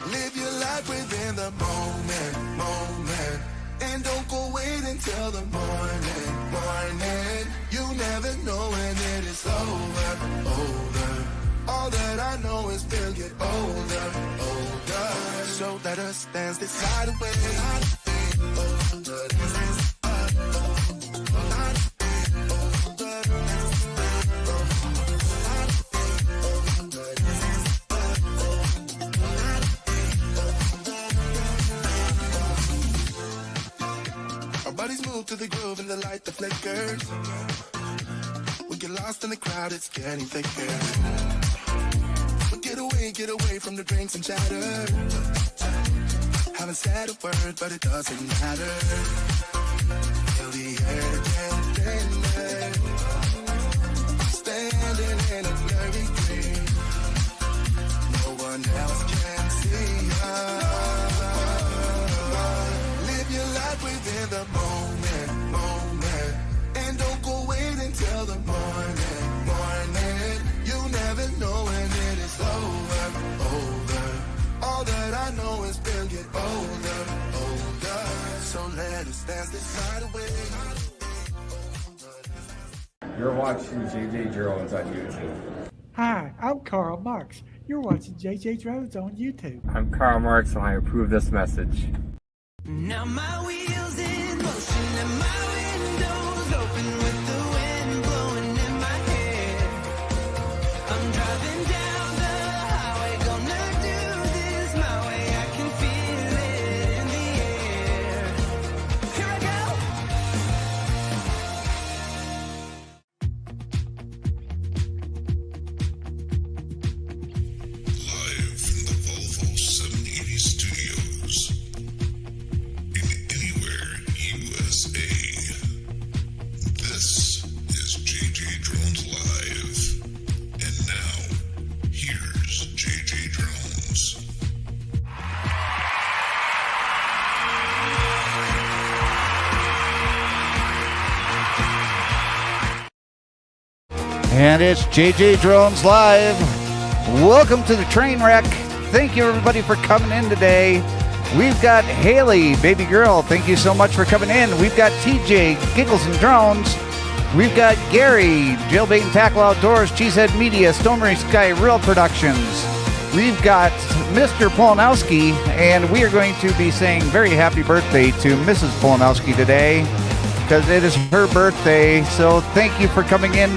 Live your life within the moment. And don't go wait until the morning. You never know when it is over. All that I know is we'll get older. So let us dance this night away. Our bodies move to the groove and the light that flickers. We get lost in the crowd, it's getting thicker. But get away from the drinks and chatter. Haven't said a word, but it doesn't matter. Feel the air getting thinner. Standing in a blurry green. No one else can see us. Live your life within the moment. And don't go wait until the morning. You never know when it is over. All that I know is we'll get older. So let us dance this night away. You're watching JJDrones on YouTube. Hi, I'm Karl Marx. You're watching JJDrones on YouTube. I'm Karl Marx, and I approve this message. Now my wheels in motion and my windows open with the wind blowing in my hair. I'm driving down the highway, gonna do this my way. I can feel it in the air. Here I go. Live from the Volvo 780 studios in anywhere USA. This is JJDrones Live. And now, here's JJDrones. And it's JJDrones Live. Welcome to the train wreck. Thank you, everybody, for coming in today. We've got Haley, baby girl. Thank you so much for coming in. We've got TJ, Giggles and Drones. We've got Gary, Jailbait and Tackle Outdoors, Cheesehead Media, Stonery Sky Real Productions. We've got Mr. Polanowski, and we are going to be saying very happy birthday to Mrs. Polanowski today because it is her birthday. So thank you for coming in.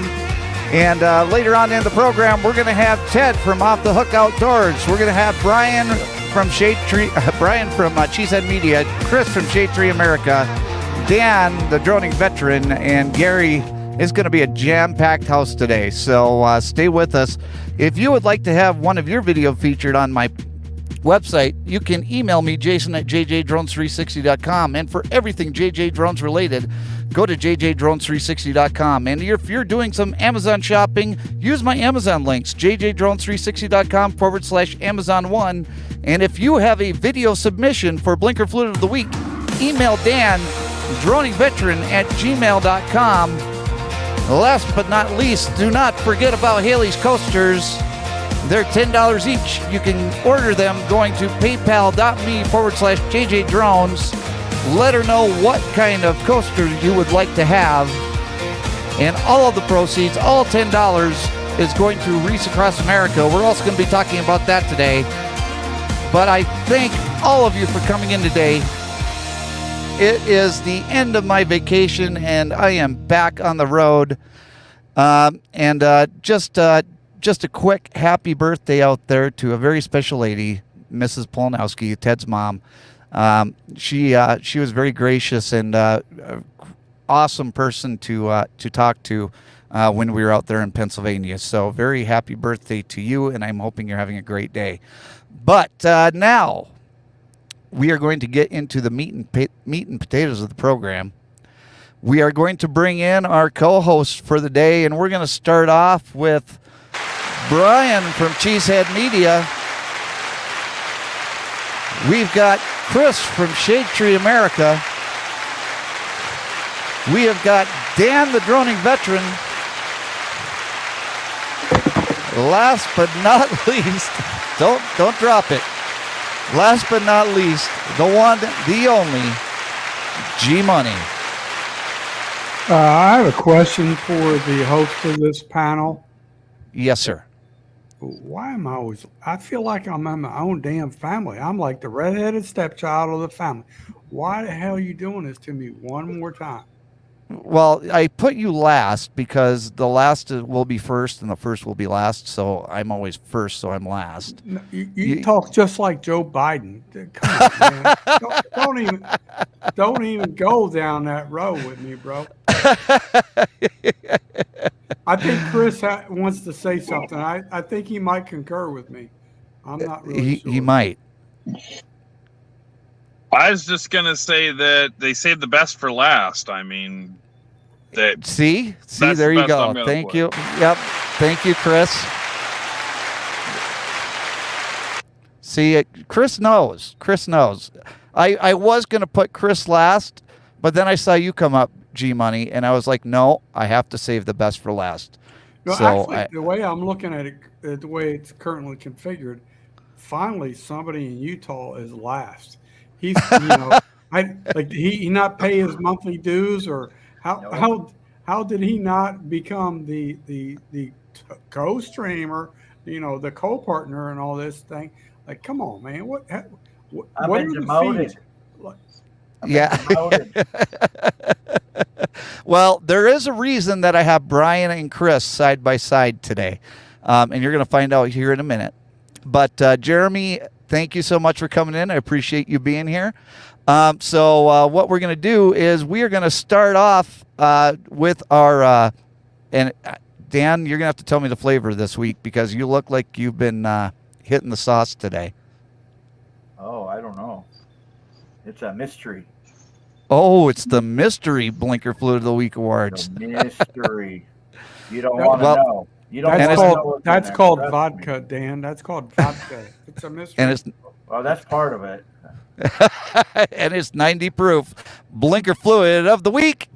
And later on in the program, we're going to have Ted from Off the Hook Outdoors. We're going to have Brian from Shade Tree, Brian from Cheesehead Media, Chris from Shade Tree America, Dan, the droning veteran, and Gary. Is going to be a jam-packed house today. So stay with us. If you would like to have one of your video featured on my website, you can email me, Jason at JJDrones360.com. And for everything JJ Drones related, go to JJDrones360.com. And if you're doing some Amazon shopping, use my Amazon links, JJDrones360.com/Amazon1. And if you have a video submission for Blinker Fluid of the Week, email Dan, droningveteran at gmail.com. Last but not least, do not forget about Haley's coasters. They're $10 each. You can order them going to paypal.me/JJDrones. Let her know what kind of coaster you would like to have. And all of the proceeds, all $10, is going to Reese Across America. We're also going to be talking about that today. But I thank all of you for coming in today. It is the end of my vacation, and I am back on the road. Just a quick happy birthday out there to a very special lady, Mrs. Polanowski, Ted's mom. She was very gracious and awesome person to talk to when we were out there in Pennsylvania. So very happy birthday to you, and I'm hoping you're having a great day. But now we are going to get into the meat and potatoes of the program. We are going to bring in our co-host for the day, and we're going to start off with Brian from Cheesehead Media. We've got Chris from Shade Tree America. We have got Dan, the droning veteran. Last but not least, don't drop it. last but not least, the one, the only, G-Money. I have a question for the host of this panel. Yes, sir. Why am I always? I feel like I'm in my own damn family. I'm like the redheaded stepchild of the family. Why the hell are you doing this to me one more time? Well, I put you last because the last will be first and the first will be last. So I'm always first, so I'm last. No, you talk just like Joe Biden. Come on, man. Don't even go down that road with me, bro. I think Chris wants to say something. I think he might concur with me. I'm not really sure. He might. I was just gonna say that they saved the best for last. I mean, that See, that's there the you best go. I'm gonna Thank put. you. Yep. Thank you, Chris. See, Chris knows. Chris knows. I was going to put Chris last, but then I saw you come up, G-Money, and I was like, no, I have to save the best for last. No, So actually, the way I'm looking at it, the way it's currently configured, finally somebody in Utah is last. He's, he not pay his monthly dues, or how did he not become the co-streamer, the co-partner and all this thing? Like, come on, man, what I've what been are the demoted. fees? Like, yeah. Demoted. Well, there is a reason that I have Brian and Chris side by side today, and you're going to find out here in a minute. But Jeremy, thank you so much for coming in. I appreciate you being here. So what we're going to do is we are going to start off with our and Dan, you're going to have to tell me the flavor this week because you look like you've been hitting the sauce today. Oh, I don't know. It's a mystery. Oh, it's the mystery Blinker Fluid of the Week awards. The mystery. You don't want to Well, know. You don't That's want to know. called what's in that's there. called Trust vodka, me. Dan. That's called vodka. It's a mystery. And it's Well, that's part of it. and it's 90 proof Blinker Fluid of the Week.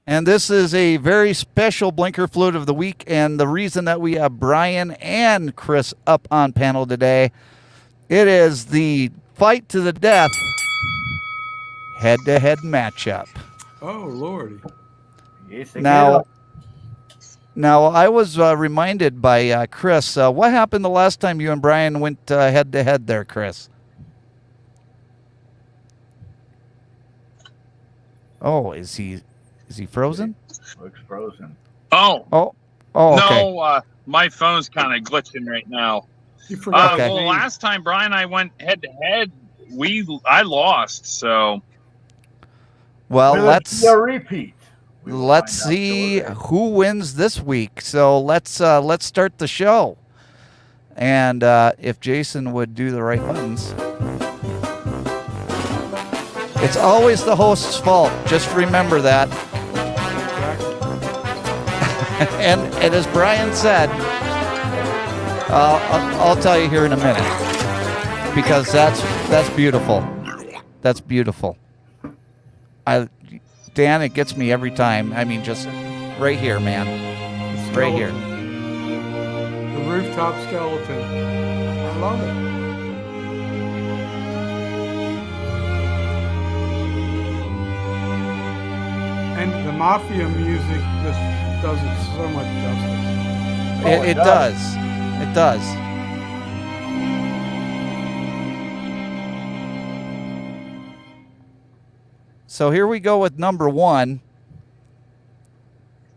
And this is a very special Blinker Fluid of the Week. And the reason that we have Brian and Chris up on panel today, it is the fight to the death head-to-head matchup. Oh, Lordy. Yes, Now, I was reminded by Chris, what happened the last time you and Brian went head-to-head there, Chris? Oh, is he frozen? looks frozen. Oh, Okay. no, my phone's kind of glitching right now. You forgot. Okay. Well, last time Brian and I went head to head, I lost. So Well, let's see a repeat. We will let's find out see shortly. who wins this week. So let's start the show. And if Jason would do the right buttons. It's always the host's fault. Just remember that. and as Brian said, I'll tell you here in a minute because that's beautiful. That's beautiful. Dan, it gets me every time. I mean, just right here, man. Right here. The rooftop skeleton. I love it. And the mafia music just does it so much justice. Oh, It it does. does. It does. So here we go with number one.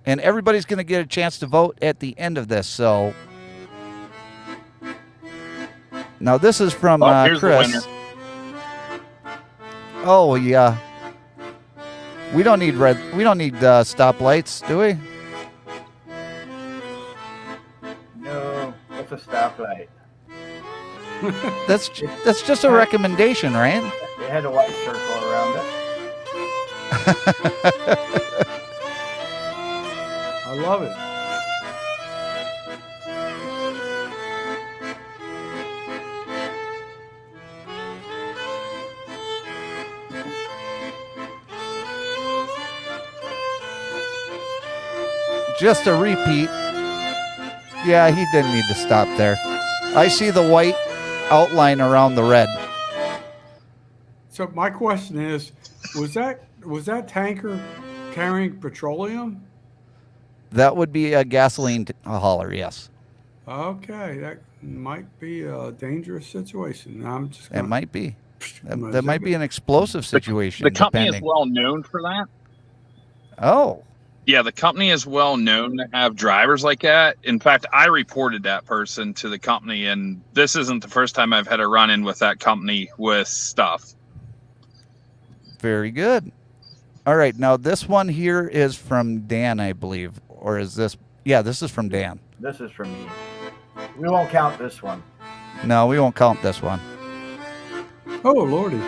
And everybody's going to get a chance to vote at the end of this. So now this is from here's the Chris. winner. Oh yeah. We don't need stoplights, do we? No, that's a stoplight. That's just a recommendation, right? Yeah, had a white circle around it. I love it. Just a repeat. Yeah, he didn't need to stop there. I see the white outline around the red. So my question is, was that tanker carrying petroleum? That would be a gasoline hauler, yes. Okay, that might be a dangerous situation. I'm just It gonna, might be. That might be an explosive situation. The company depending. is well known for that. Oh, Yeah, the company is well known to have drivers like that. In fact, I reported that person to the company, and this isn't the first time I've had a run-in with that company with stuff. very good. All right, now this one here is from Dan, I believe. Or is this? Yeah, this is from Dan. This is from me. We won't count this one. No, we won't count this one. oh lordy.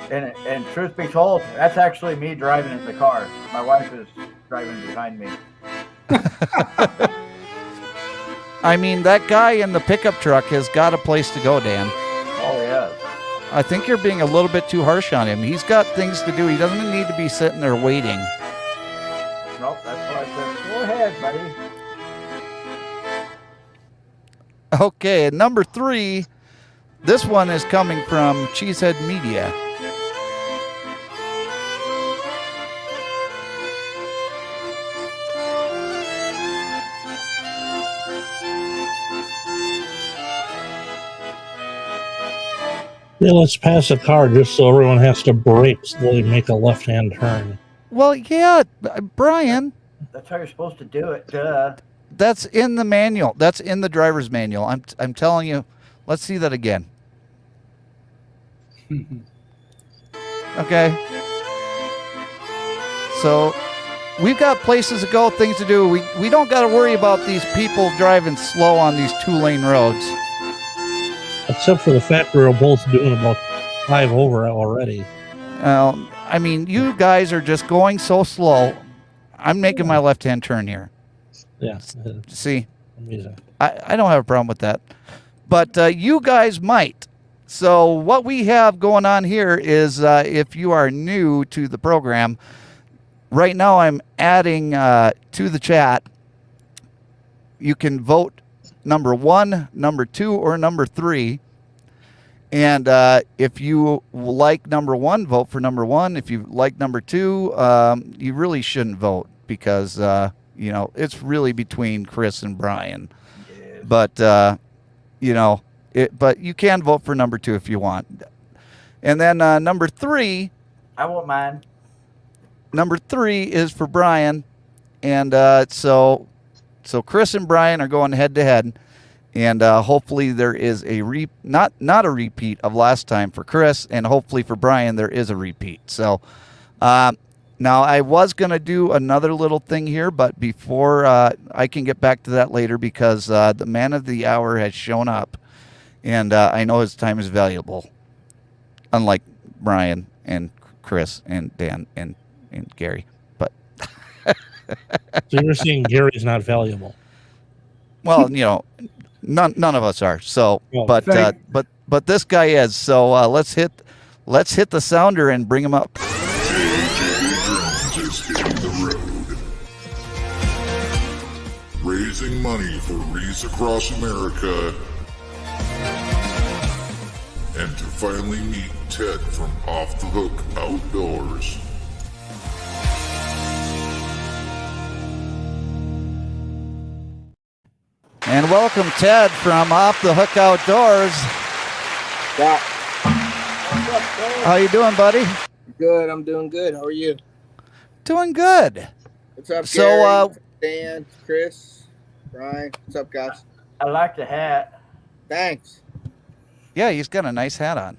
And truth be told, that's actually me driving in the car. My wife is driving behind me. I mean, that guy in the pickup truck has got a place to go, Dan. Oh, yeah. I think you're being a little bit too harsh on him. He's got things to do. He doesn't need to be sitting there waiting. Nope, that's why I said, go ahead, buddy. Okay, and number 3, this one is coming from Cheesehead Media. Yeah, let's pass a car just so everyone has to brake so they make a left-hand turn. Well, yeah, Brian, That's how you're supposed to do it. Duh. that's in the manual. That's in the driver's manual. I'm telling you. Let's see that again. Okay. So we've got places to go, things to do. We don't got to worry about these people driving slow on these 2-lane roads. Except for the fact we're both doing about 5 over already. I mean, you guys are just going so slow. I'm making my left-hand turn here. Yeah. See, Amazing. I don't have a problem with that. But you guys might. So what we have going on here is if you are new to the program, right now I'm adding to the chat. You can vote number 1, number 2, or number 3. And if you like number 1, vote for number 1. If you like number 2, you really shouldn't vote because, it's really between Chris and Brian. Yes. But, but you can vote for number 2 if you want. And then number 3, I won't mind. number 3 is for Brian. And so Chris and Brian are going head to head. And hopefully there is a not a repeat of last time for Chris, and hopefully for Brian there is a repeat. So now I was going to do another little thing here, but before I can get back to that later because the man of the hour has shown up, and I know his time is valuable, unlike Brian and Chris and Dan and Gary. But So you're saying Gary's not valuable? well, none of us are. So, Well, but this guy is. So let's hit the sounder and bring him up. JJDrones is hitting the road. Raising money for Reefs across America. And to finally meet Ted from Off the Hook Outdoors. And welcome Ted from Off the Hook Outdoors. Yeah. How you doing, buddy? Good. I'm doing good. How are you? Doing good. What's up, So, Gary? What's up, Dan, Chris, Brian? What's up, guys? I like the hat. Thanks. Yeah, he's got a nice hat on.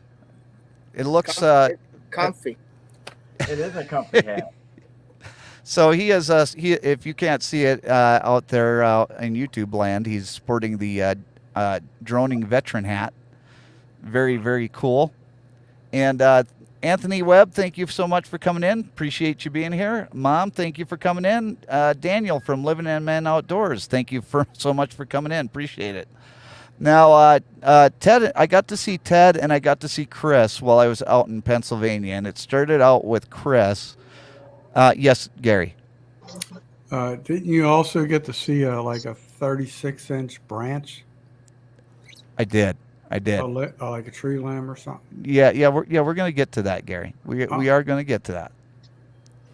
It looks Comfy. It is a comfy hat. so he is if you can't see it out there in YouTube land, he's sporting the droning veteran hat. Very, very cool. And Anthony Webb, thank you so much for coming in. Appreciate you being here. Mom, thank you for coming in. Daniel from Living and Men Outdoors, thank you so much for coming in. Appreciate it. Now, Ted, I got to see Ted and I got to see Chris while I was out in Pennsylvania, and it started out with Chris. Yes, Gary. Didn't you also get to see like a 36-inch branch? I did. Like a tree limb or something. Yeah, we're gonna get to that, Gary. We are gonna get to that.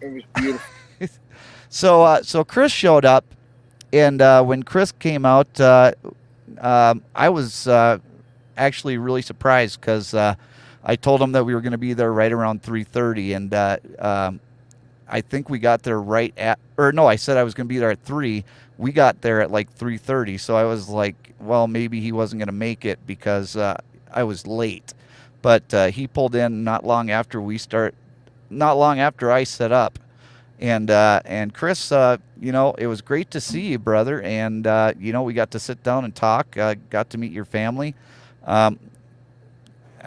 It was beautiful. So Chris showed up, and when Chris came out, I was actually really surprised because I told him that we were going to be there right around 3:30, and I think we got there right at, or no, I said I was going to be there at 3. We got there at like 3:30, so I was like, well, maybe he wasn't going to make it because I was late. But he pulled in not long after I set up. And Chris, it was great to see you, brother. And, we got to sit down and talk, got to meet your family. I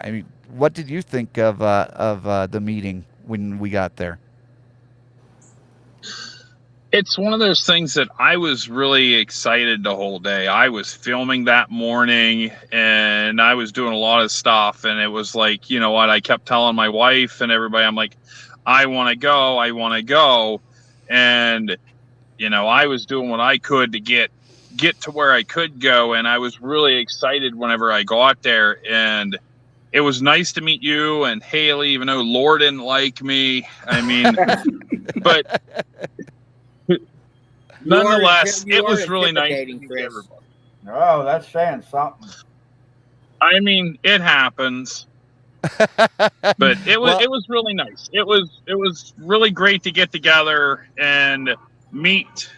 mean, what did you think of the meeting when we got there? It's one of those things that I was really excited the whole day. I was filming that morning and I was doing a lot of stuff. And it was like, you know what, I kept telling my wife and everybody, I'm like, I want to go. And, I was doing what I could to get to where I could go. And I was really excited whenever I got there. And it was nice to meet you and Haley, even though Laura didn't like me. I mean, but nonetheless, it was really nice to meet everybody. Oh, that's saying something. I mean, it happens. But it was really nice. It was really great to get together and meet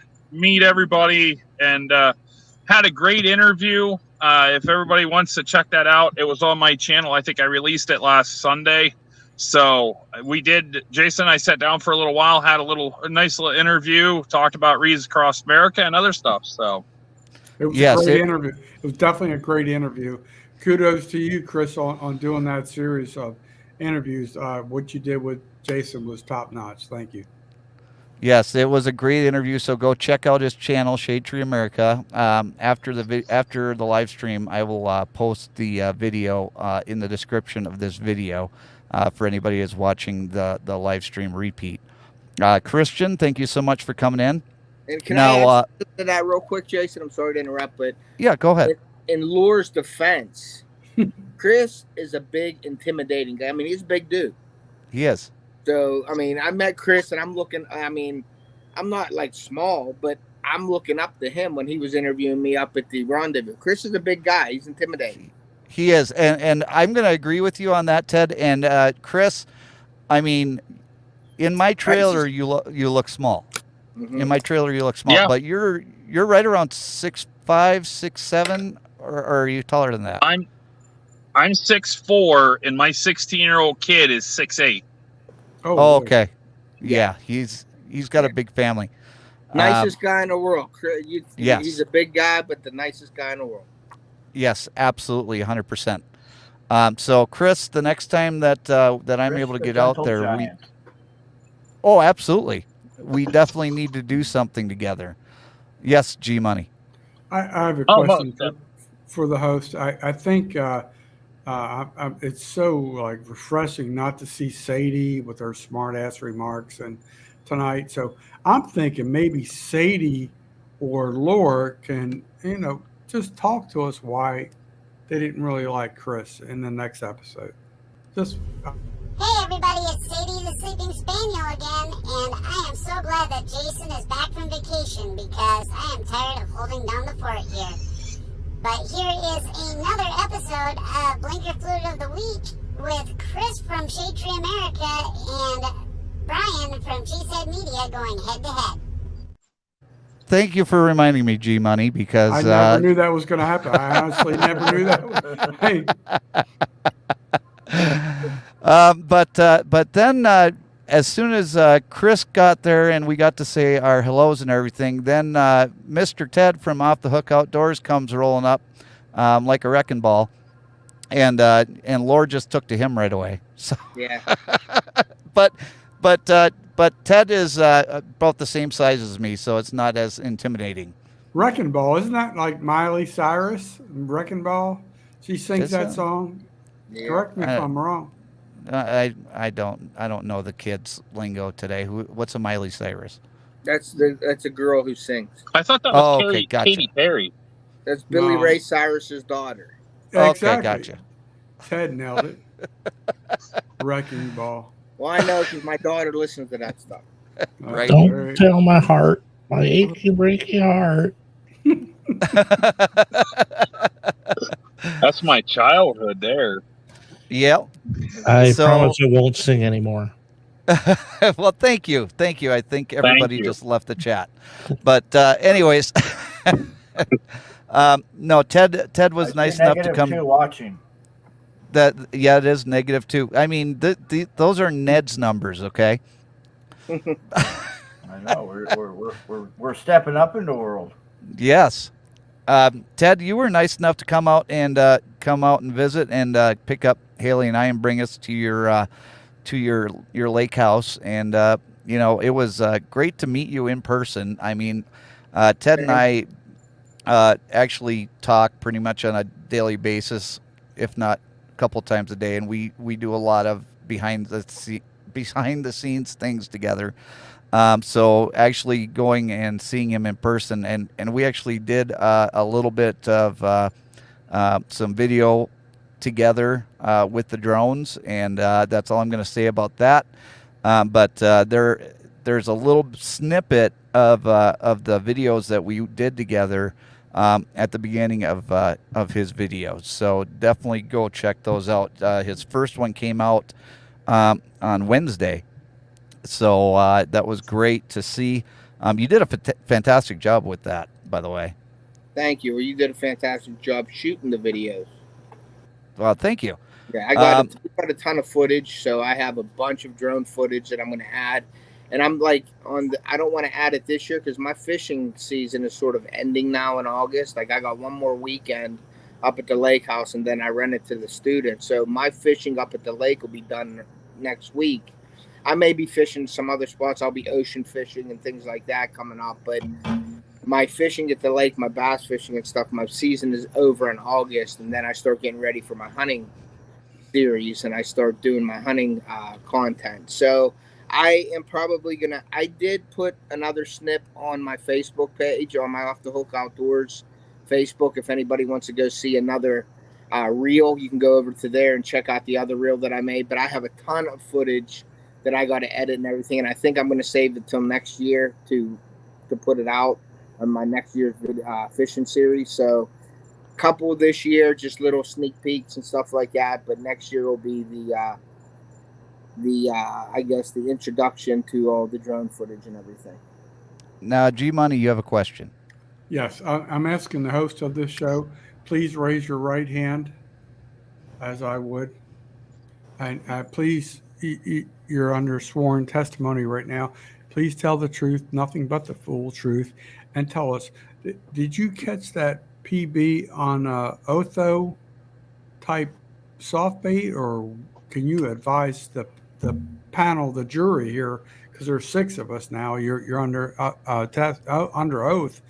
everybody, and had a great interview. If everybody wants to check that out, it was on my channel. I think I released it last Sunday. So we did. Jason and I sat down for a little while, had a nice little interview, talked about Reeds across America and other stuff. So it was a great interview. It was definitely a great interview. Kudos to you, Chris, on doing that series of interviews. What you did with Jason was top notch. Thank you. Yes, it was a great interview. So go check out his channel, Shade Tree America. After the live stream, I will post the video in the description of this video for anybody who's watching the live stream repeat. Christian, thank you so much for coming in. And can I add to that real quick, Jason? I'm sorry to interrupt, but yeah, go ahead. In Lure's defense, Chris is a big, intimidating guy. I mean, he's a big dude. He is. So, I mean, I met Chris, and I'm not like small, but I'm looking up to him when he was interviewing me up at the rendezvous. Chris is a big guy. He's intimidating. He is. And I'm going to agree with you on that, Ted. And Chris, I mean, in my trailer, you look small. Mm-hmm. In my trailer, you look small. Yeah. But you're right around 6'5", 6'7", or are you taller than that? I'm 6'4", and my 16-year-old kid is 6'8". Oh, okay. Yeah, he's got a big family. Nicest guy in the world. Yes. He's a big guy, but the nicest guy in the world. Yes, absolutely, 100%. So, Chris, the next time that I'm able to get out there, absolutely, we definitely need to do something together. Yes, G Money. I have a question for the host. I think it's so like refreshing not to see Sadie with her smart ass remarks and tonight. So I'm thinking maybe Sadie or Laura can, just talk to us why they didn't really like Chris in the next episode. Hey everybody, it's Sadie the Sleeping Spaniel again, and I am so glad that Jason is back from vacation because I am tired of holding down the fort here. But here is another episode of Blinker Fluid of the Week with Chris from Shade Tree America and Brian from Cheesehead Media going head to head. Thank you for reminding me, G Money, because I never knew that was going to happen. I honestly never knew that. But then as soon as Chris got there and we got to say our hellos and everything, then Mr. Ted from Off the Hook Outdoors comes rolling up like a wrecking ball. and Lord just took to him right away. So Yeah. but Ted is about the same size as me, so it's not as intimidating. Wrecking Ball, isn't that like Miley Cyrus? Wrecking Ball? She sings Is that it? song. Yeah. Correct me if I'm wrong. I don't know the kids lingo today. What's a Miley Cyrus? That's a girl who sings. I thought that was Oh, okay, gotcha. Katy Perry. That's Billy No. Ray Cyrus's daughter. Okay, Exactly. gotcha. Ted nailed it. Wrecking Ball. Well, I know because my daughter listens to that stuff. Right. Don't tell my heart, my achy breaky heart. That's my childhood there. Yep. I So- promise I won't sing anymore. Well, thank you. I think everybody you. just left the chat. But anyways, no, Ted was nice enough to come. Two watching. Yeah, it is -2. I mean, those are Ned's numbers, okay? I know we're stepping up in the world. Yes. Ted, you were nice enough to come out and visit and pick up Haley and I and bring us to your lake house, and it was great to meet you in person. I mean, Ted and I actually talk pretty much on a daily basis, if not a couple times a day, and we do a lot of behind the scenes things together. So actually going and seeing him in person, and we actually did a little bit of some video together with the drones, and that's all I'm going to say about that. But there's a little snippet of the videos that we did together at the beginning of his videos. So definitely go check those out. His first one came out on Wednesday. So that was great to see. You did a fantastic job with that, by the way. Thank you. Well, you did a fantastic job shooting the videos. Well, thank you. Yeah, I got a ton of footage, so I have a bunch of drone footage that I'm going to add. And I'm like I don't want to add it this year because my fishing season is sort of ending now in August. Like I got one more weekend up at the lake house, and then I rent it to the students. So my fishing up at the lake will be done next week. I may be fishing some other spots. I'll be ocean fishing and things like that coming up. But my fishing at the lake, my bass fishing and stuff, my season is over in August. And then I start getting ready for my hunting series, and I start doing my hunting content. So I am probably going to – I did put another snip on my Facebook page, on my Off the Hook Outdoors Facebook. If anybody wants to go see another reel, you can go over to there and check out the other reel that I made. But I have a ton of footage that I got to edit and everything, and I think I'm going to save it till next year to put it out on my next year's fishing series. So a couple this year, just little sneak peeks and stuff like that, but next year will be the I guess the introduction to all the drone footage and everything. Now, G-Money, you have a question. Yes, I'm asking the host of this show, please raise your right hand, as I would. And please, you're under sworn testimony right now. Please tell the truth, nothing but the full truth, and tell us, did you catch that PB on Otho type soft bait, or can you advise the panel, the jury here, because there's 6 of us now. You're under under oath.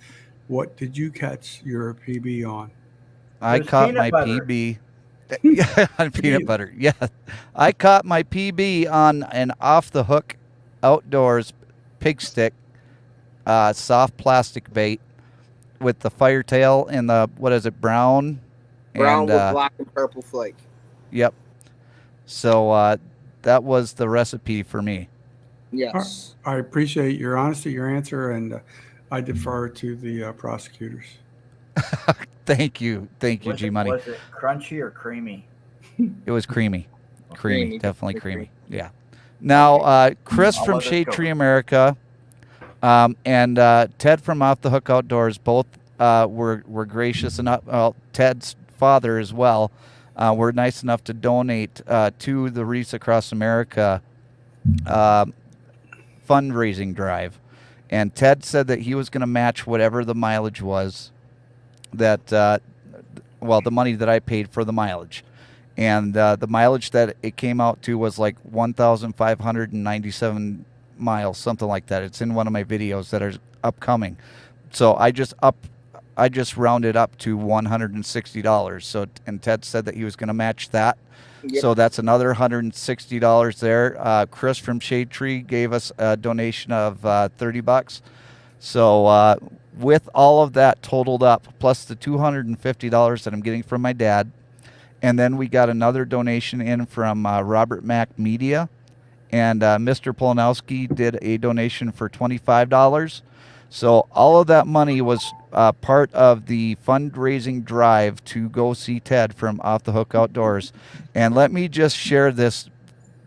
What did you catch your PB on? I caught my PB on peanut butter. Yeah, I caught my PB on an Off the Hook Outdoors pig stick, soft plastic bait with the fire tail and the brown with black and purple flake. Yep. So that was the recipe for me. Yes. I appreciate your honesty, your answer, and I defer to the prosecutors. Thank you, G-Money. Was it crunchy or creamy? It was creamy, definitely creamy. Yeah. Now, Chris from Shade Tree America, and Ted from Off the Hook Outdoors both were gracious enough. Well, Ted's father as well. Were nice enough to donate to the Reefs Across America fundraising drive, and Ted said that he was going to match whatever the mileage was. That the money that I paid for the mileage, and the mileage that it came out to was like 1,597 miles, something like that. It's in one of my videos that are upcoming. So I just rounded up to $160. So, and Ted said that he was going to match that. Yep. So that's another $160 there. Chris from Shade Tree gave us a donation of $30. So with all of that totaled up, plus the $250 that I'm getting from my dad, and then we got another donation in from Robert Mack Media, and Mr. Polonowski did a donation for $25. So all of that money was part of the fundraising drive to go see Ted from Off the Hook Outdoors. And let me just share this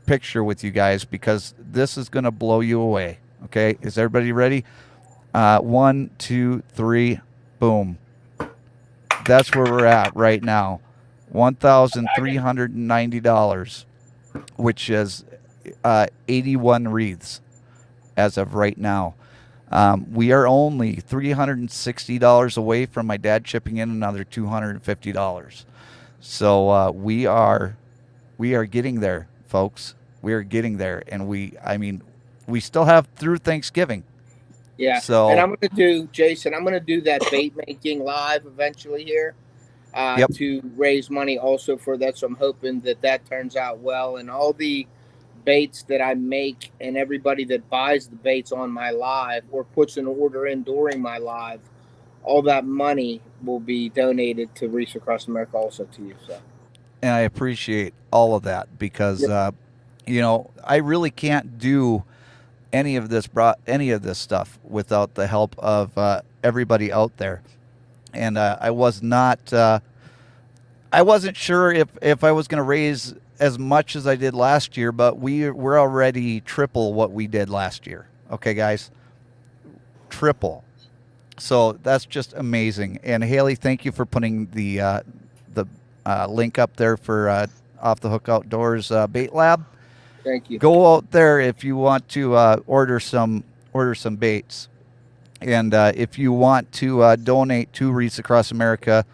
picture with you guys, because this is going to blow you away. Okay, is everybody ready? 1, 2, 3, boom. That's where we're at right now. $1,390, which is 81 wreaths as of right now. We are only $360 away from my dad chipping in another $250. So we are getting there, folks. We are getting there, and we still have through Thanksgiving. Yeah. So, and I'm going to do, Jason, I'm going to do that bait making live eventually here to raise money also for that. So I'm hoping that turns out well. And all the baits that I make and everybody that buys the baits on my live or puts an order in during my live, all that money will be donated to Reefs Across America also to you. So. And I appreciate all of that, because, I really can't do any of this stuff without the help of everybody out there. And I wasn't sure if I was going to raise as much as I did last year, but we're already triple what we did last year. Okay, guys, triple. So that's just amazing. And Haley, thank you for putting the link up there for Off the Hook Outdoors Bait Lab. Thank you. Go out there if you want to order some baits, and if you want to donate to Reefs Across America,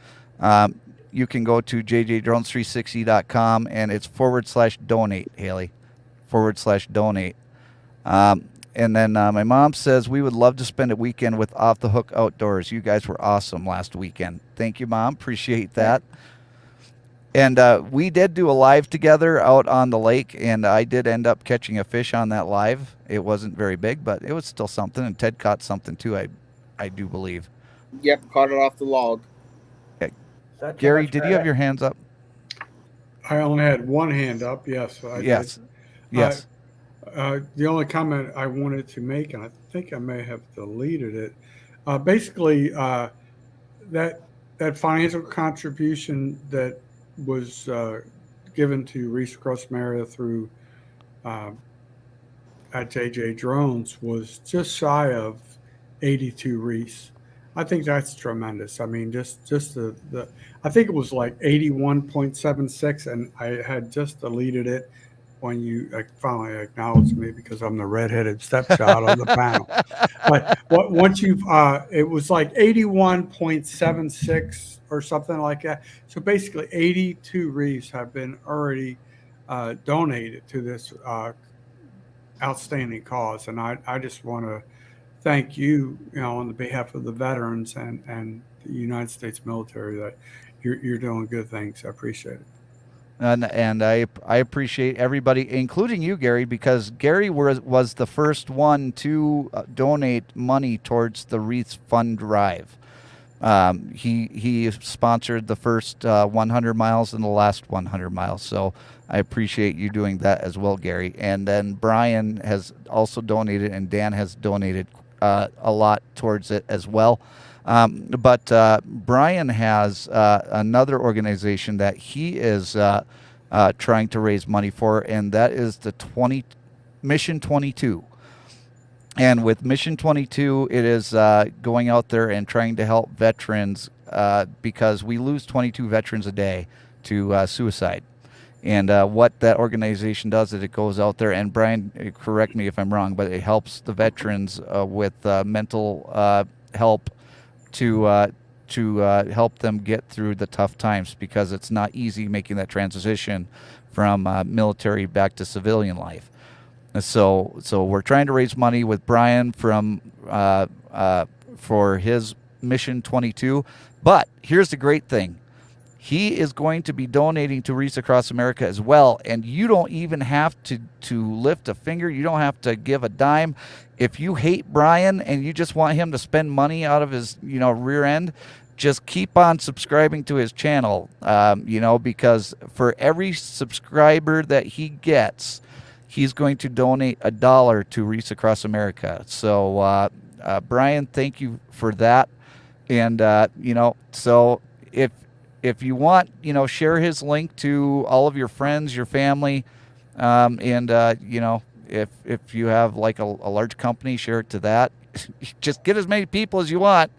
you can go to JJDrones360.com, and it's /donate, Haley, /donate. And then my mom says, we would love to spend a weekend with Off the Hook Outdoors. You guys were awesome last weekend. Thank you, Mom. Appreciate that. And we did do a live together out on the lake, and I did end up catching a fish on that live. It wasn't very big, but it was still something, and Ted caught something too, I do believe. Yep, caught it off the log. Okay. Gary, did you have your hands up? I only had one hand up, yes. Yes. Yes. The only comment I wanted to make, and I think I may have deleted it, basically that financial contribution that was given to Reefs Across America through at JJDrones was just shy of 82 reefs. I think that's tremendous. I mean, just the I think it was like 81.76, and I had just deleted it when you finally acknowledged me, because I'm the redheaded stepchild of the panel. But once you've, it was like 81.76 or something like that. So basically 82 reefs have been already donated to this outstanding cause. And I just want to thank you, on the behalf of the veterans and the United States military, that you're doing good things. I appreciate it. And I appreciate everybody, including you, Gary, because Gary was the first one to donate money towards the Wreaths Fund Drive. He sponsored the first 100 miles and the last 100 miles. So I appreciate you doing that as well, Gary. And then Brian has also donated, and Dan has donated a lot towards it as well. But Brian has another organization that he is trying to raise money for, and that is the Mission 22. And with Mission 22, it is going out there and trying to help veterans because we lose 22 veterans a day to suicide. And what that organization does is it goes out there, and Brian, correct me if I'm wrong, but it helps the veterans with mental help to to help them get through the tough times, because it's not easy making that transition from military back to civilian life. So we're trying to raise money with Brian from for his Mission 22. But here's the great thing. He is going to be donating to Wreaths Across America as well, and you don't even have to lift a finger. You don't have to give a dime. If you hate Brian and you just want him to spend money out of his rear end, just keep on subscribing to his channel, because for every subscriber that he gets, he's going to donate $1 to Wreaths Across America. So, Brian, thank you for that. And, so if you want, share his link to all of your friends, your family, if you have like a large company, share it to that. Just get as many people as you want.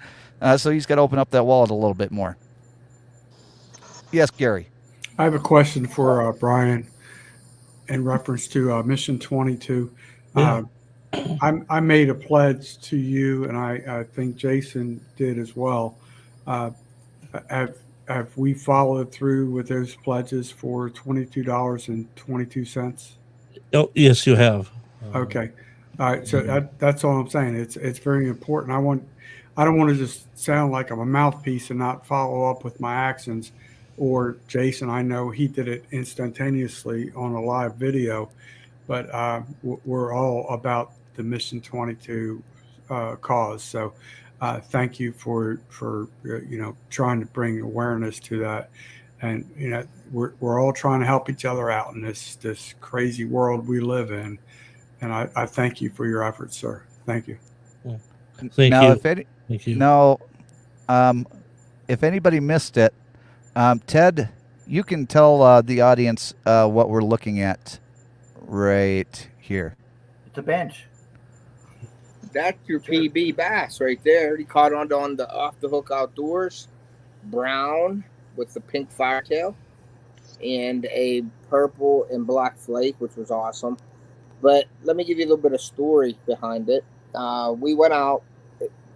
So he's got to open up that wallet a little bit more. Yes, Gary. I have a question for Brian in reference to Mission 22. Yeah. I made a pledge to you, and I think Jason did as well. Have we followed through with those pledges for $22.22? Oh, yes, you have. Okay. All right. So that's all I'm saying. It's very important. I don't want to just sound like I'm a mouthpiece and not follow up with my actions. Or Jason, I know he did it instantaneously on a live video, but we're all about the Mission 22 cause. So thank you for trying to bring awareness to that. And we're all trying to help each other out in this crazy world we live in. And I thank you for your efforts, sir. Thank you. Thank Now, you. Thank you. Now, if anybody missed it, Ted, you can tell the audience what we're looking at right here. It's a bench. That's your PB bass right there. He caught on the Off the Hook Outdoors, brown with the pink firetail, and a purple and black flake, which was awesome. But let me give you a little bit of story behind it. We went out.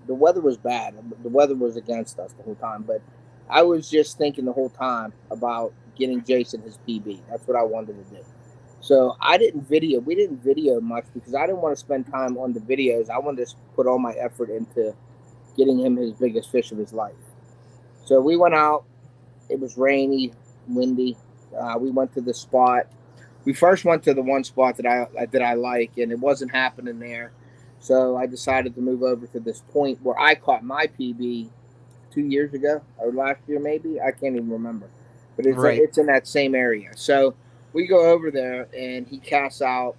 The weather was bad. The weather was against us the whole time. But I was just thinking the whole time about getting Jason his PB. That's what I wanted to do. So I didn't video. We didn't video much because I didn't want to spend time on the videos. I wanted to put all my effort into getting him his biggest fish of his life. So we went out. It was rainy, windy. We went to the spot. We first went to the one spot that I like, and it wasn't happening there. So I decided to move over to this point where I caught my PB 2 years ago or last year maybe. I can't even remember. But it's in that same area. So we go over there, and he casts out,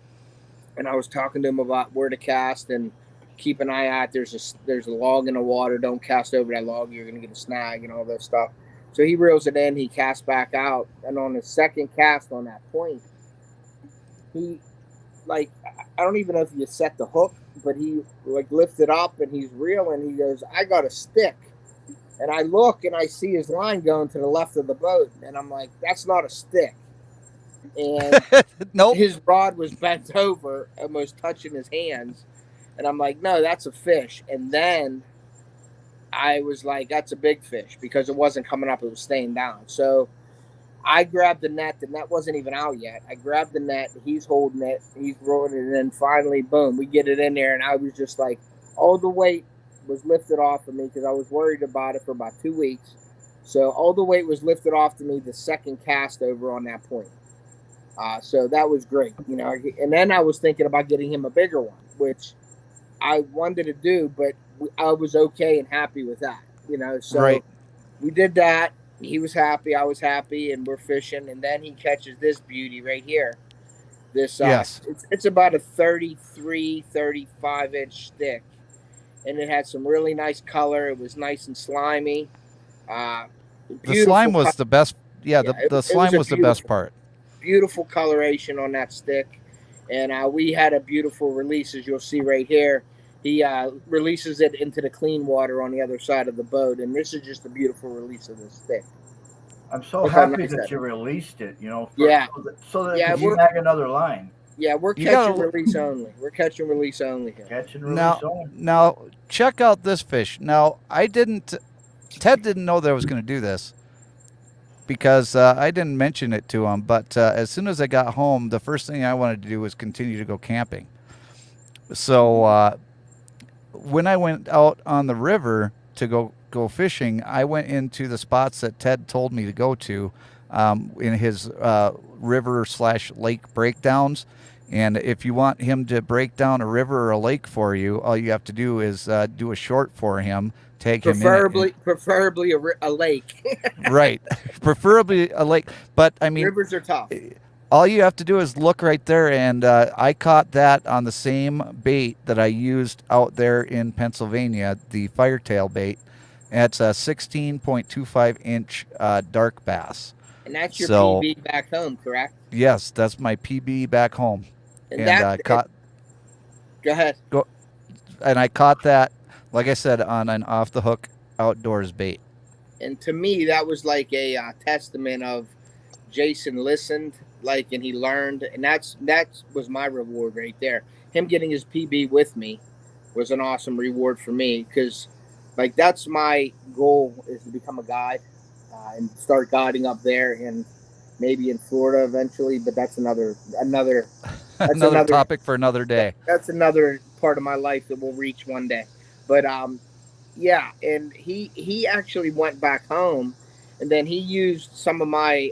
and I was talking to him about where to cast and keep an eye out. There's a log in the water. Don't cast over that log. You're going to get a snag and all that stuff. So he reels it in. He casts back out. And on his second cast on that point, he, I don't even know if he set the hook, but he, lifted up, and he's reeling. He goes, I got a stick. And I look, and I see his line going to the left of the boat. And I'm like, that's not a stick. And Nope. His rod was bent over, almost touching his hands. And I'm like, no, that's a fish. And then I was like, that's a big fish because it wasn't coming up. It was staying down. So I grabbed the net. The net wasn't even out yet. I grabbed the net. He's holding it. He's throwing it. And then finally, boom, we get it in there. And I was just like, all the weight was lifted off of me because I was worried about it for about 2 weeks. So all the weight was lifted off to me the second cast over on that point. So that was great, and then I was thinking about getting him a bigger one, which I wanted to do, but I was okay and happy with that, so we did that. He was happy. I was happy, and we're fishing. And then he catches this beauty right here. This, Yes. It's about a 33, 35 inch stick, and it had some really nice color. It was nice and slimy. The slime was the best. Yeah, the slime was the best part. Beautiful coloration on that stick, and we had a beautiful release, as you'll see right here. He releases it into the clean water on the other side of the boat, and this is just a beautiful release of this stick. I'm so happy that you released it, so that you can snag another line. Yeah, we're catch and release only. We're catch and release only here. Catch and release only. Now check out this fish. Now I didn't Ted didn't know that I was going to do this because I didn't mention it to him. But as soon as I got home, the first thing I wanted to do was continue to go camping. So when I went out on the river to go fishing, I went into the spots that Ted told me to go to in his river/lake breakdowns. And if you want him to break down a river or a lake for you, all you have to do is do a short for him, tag him in it. Preferably a lake. Right. Preferably a lake. But I mean, rivers are tough. All you have to do is look right there, and I caught that on the same bait that I used out there in Pennsylvania, the firetail bait. It's a 16.25-inch dark bass. And that's your PB back home, correct? Yes, that's my PB back home. And I caught. Go ahead. And I caught that, like I said, on an off-the-hook outdoors bait. And to me, that was like a testament of Jason listened, and he learned, and that was my reward right there. Him getting his PB with me was an awesome reward for me, because that's my goal, is to become a guide and start guiding up there, and maybe in Florida eventually. But that's another topic for another day. That's another part of my life that we'll reach one day. But yeah, and he actually went back home, and then he used some of my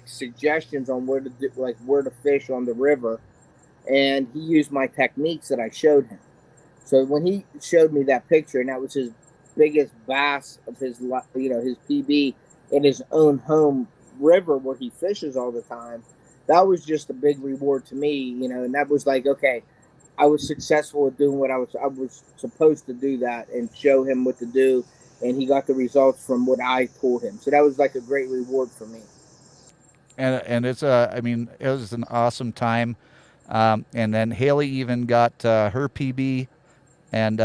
suggestions on where to fish on the river, and he used my techniques that I showed him. So when he showed me that picture, and that was his biggest bass of his his PB in his own home river where he fishes all the time, that was just a big reward to me, and that was okay, I was successful at doing what I was supposed to do, that and show him what to do, and he got the results from what I told him. So that was a great reward for me. And it's it was an awesome time. And then Haley even got her PB, and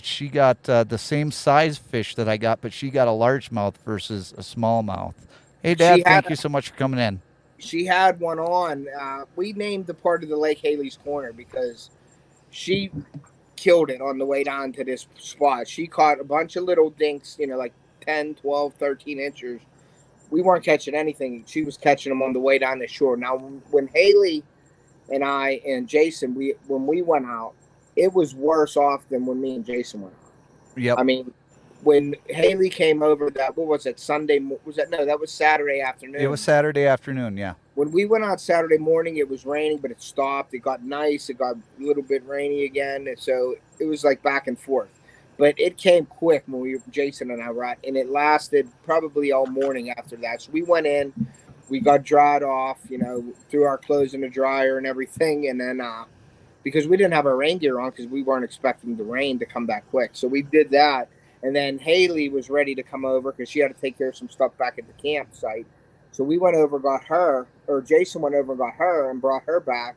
she got the same size fish that I got, but she got a largemouth versus a smallmouth. Hey, Dad, thank you so much for coming in. She had one on. We named the part of the lake Haley's Corner because she killed it on the way down to this spot. She caught a bunch of little dinks, 10, 12, 13 inches. We weren't catching anything. She was catching them on the way down the shore. Now, when Haley and I and Jason, when we went out, it was worse off than when me and Jason went out. Yep. I mean, when Haley came over, what was it, Sunday? That was Saturday afternoon. It was Saturday afternoon, yeah. When we went out Saturday morning, it was raining, but it stopped. It got nice. It got a little bit rainy again. And so it was back and forth. But it came quick when Jason and I were out, and it lasted probably all morning after that. So we went in, we got dried off, threw our clothes in the dryer and everything. And then because we didn't have our rain gear on because we weren't expecting the rain to come back quick. So we did that. And then Haley was ready to come over because she had to take care of some stuff back at the campsite. So we went over, got her, or Jason went over and got her and brought her back.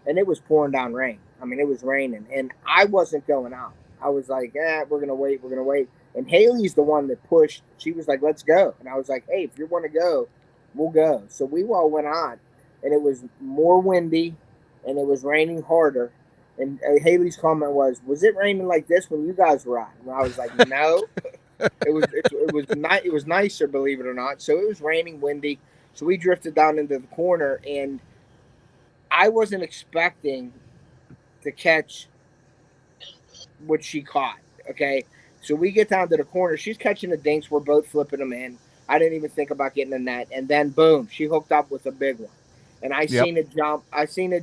And it was pouring down rain. I mean, it was raining. And I wasn't going out. I was like, we're going to wait. And Haley's the one that pushed. She was like, let's go. And I was like, hey, if you want to go, we'll go. So we all went on. And it was more windy, and it was raining harder. And Haley's comment was it raining like this when you guys were out? And I was like, no. It was nicer, believe it or not. So it was raining, windy. So we drifted down into the corner, and I wasn't expecting to catch what she caught. Okay, so we get down to the corner. She's catching the dinks. We're both flipping them in. I didn't even think about getting the net, and then boom, she hooked up with a big one. And I seen it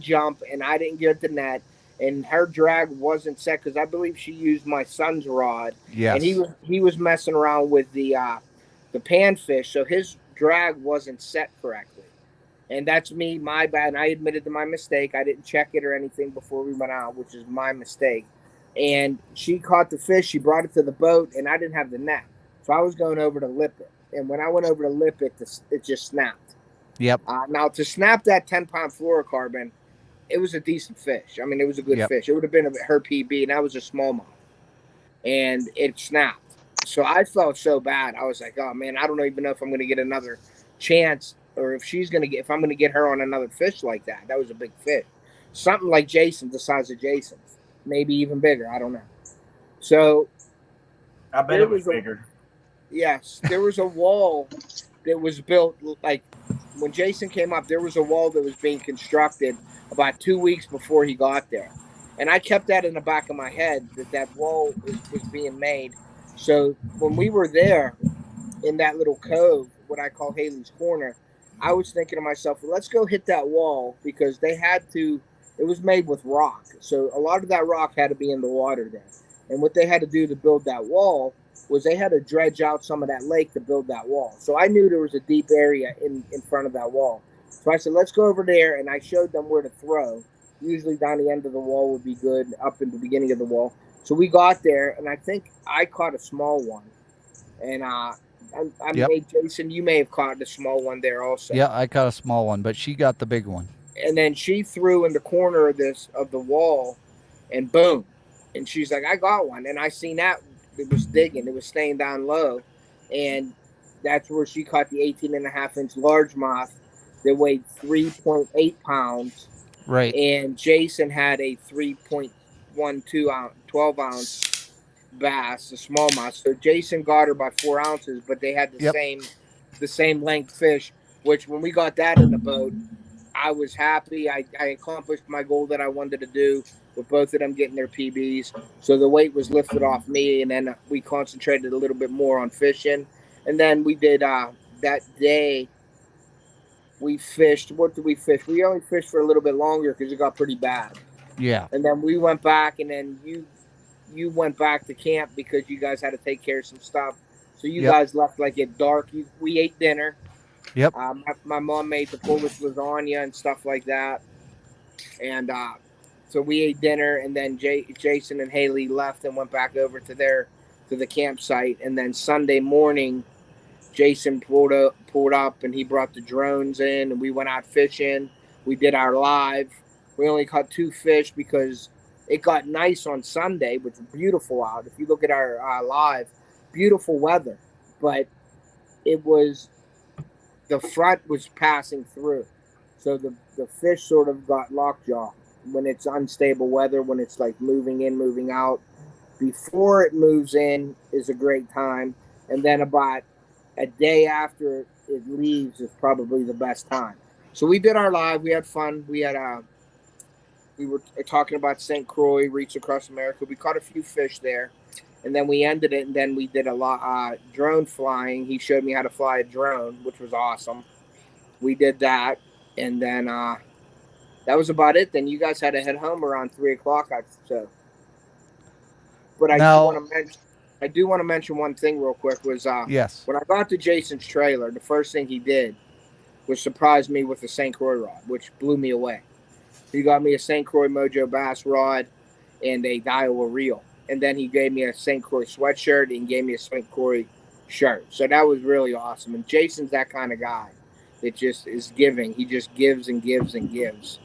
jump. And I didn't get the net. And her drag wasn't set because I believe she used my son's rod. Yes. And he was messing around with the panfish, so his drag wasn't set correctly. And that's me, my bad. And I admitted to my mistake. I didn't check it or anything before we went out, which is my mistake. And she caught the fish. She brought it to the boat, and I didn't have the net. So I was going over to lip it. And when I went over to lip it, it just snapped. Yep. Now, to snap that 10-pound fluorocarbon, it was a decent fish. I mean, it was a good fish. It would have been her PB, and that was a smallmouth. And it snapped. So I felt so bad. I was like, oh, man, I don't even know if I'm going to get another chance or if I'm going to get her on another fish like that. That was a big fish. Something like Jason, the size of Jason's. Maybe even bigger. I don't know. So I bet it was bigger. Yes, there was a wall that was built, like when Jason came up, there was a wall that was being constructed about 2 weeks before he got there. And I kept that in the back of my head that wall was being made. So when we were there in that little cove, what I call Haley's Corner, I was thinking to myself, well, let's go hit that wall, because they had to, it was made with rock. So a lot of that rock had to be in the water there. And what they had to do to build that wall was they had to dredge out some of that lake to build that wall. So I knew there was a deep area in front of that wall. So I said, let's go over there. And I showed them where to throw. Usually down the end of the wall would be good, up in the beginning of the wall. So we got there, and I think I caught a small one. And Jason, you may have caught the small one there also. Yeah, I caught a small one, but she got the big one. And then she threw in the corner of the wall, and boom. And she's like, I got one. And I seen that. It was digging. It was staying down low. And that's where she caught the 18.5-inch largemouth that weighed 3.8 pounds. Right. And Jason had a 3.12 ounce, 12-ounce bass, a smallmouth. So Jason got her by 4 ounces, but they had the same length fish, which when we got that in the boat, I was happy. I accomplished my goal that I wanted to do with both of them getting their PBs. So the weight was lifted off me, and then we concentrated a little bit more on fishing. And then we did that day, we fished. What did we fish? We only fished for a little bit longer because it got pretty bad. Yeah. And then we went back, and then you went back to camp because you guys had to take care of some stuff. So you guys left like at dark. We ate dinner. Yep. My mom made the Polish lasagna and stuff like that. And so we ate dinner, and then Jason and Haley left and went back over to the campsite. And then Sunday morning, Jason pulled up and he brought the drones in, and we went out fishing. We did our live. We only caught 2 fish because it got nice on Sunday, which was beautiful out. If you look at our live, beautiful weather, but it was, the front was passing through. So the fish sort of got lockjaw when it's unstable weather, when it's like moving in, moving out. Before it moves in is a great time. And then about a day after it leaves is probably the best time. So we did our live. We had fun. We were talking about St. Croix, Reach Across America. We caught a few fish there. And then we ended it, and then we did a lot drone flying. He showed me how to fly a drone, which was awesome. We did that, and then that was about it. Then you guys had to head home around 3 o'clock. But I do want to mention one thing real quick. Was yes, when I got to Jason's trailer, the first thing he did was surprise me with the St. Croix rod, which blew me away. He got me a St. Croix Mojo bass rod and a Daiwa reel. And then he gave me a St. Croix sweatshirt and gave me a St. Croix shirt. So that was really awesome. And Jason's that kind of guy that just is giving. He just gives and gives and gives.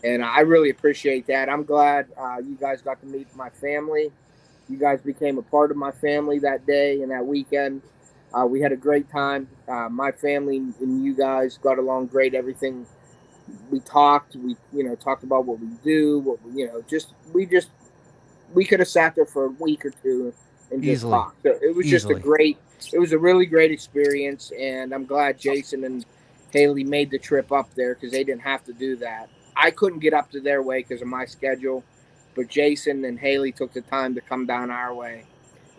And I really appreciate that. I'm glad you guys got to meet my family. You guys became a part of my family that day and that weekend. We had a great time. My family and you guys got along great. Everything we talked, talked about what we do, we could have sat there for a week or two and just talked. So it was just it was a really great experience, and I'm glad Jason and Haley made the trip up there because they didn't have to do that. I couldn't get up to their way because of my schedule, but Jason and Haley took the time to come down our way,